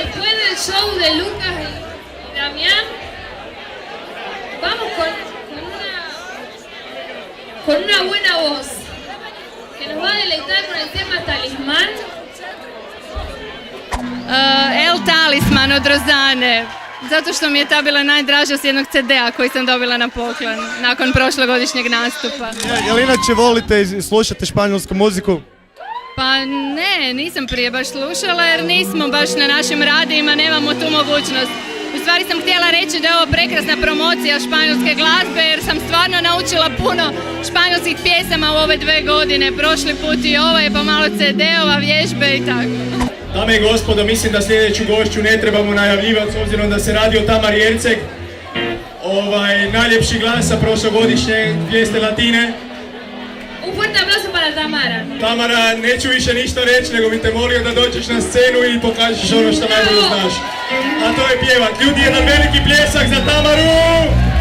después del show de Lucas y Damián, vamos con una buena voz que nos va a deleitar con el tema Talismán. El Talisman od Rozane. Zato što mi je ta bila najdraža s jednog CD-a koji sam dobila na poklon nakon prošlogodišnjeg nastupa. Jel inače volite i slušate španjolsku muziku? Pa ne, nisam prije baš slušala jer nismo baš na našim radijima, nemamo tu mogućnost. U stvari sam htjela reći da je ovo prekrasna promocija španjolske glazbe jer sam stvarno naučila puno španjolskih pjesama u ove 2 godine. Prošli put i ovaj, pa malo CD-ova, vježbe i tako. Dame i gospodo, mislim da sljedeću gošću ne trebamo najavljivati s obzirom da se radi o Tamari Erceg. Najljepši glas sa prošlogodišnje Vijeste Latine. Un fuerte aplauso para Tamara. Tamara, neću više ništa reći, nego bi te molio da dođeš na scenu i pokažeš ono što najbolje znaš. A to je pjevat. Ljudi, jedan veliki pljesak za Tamaru!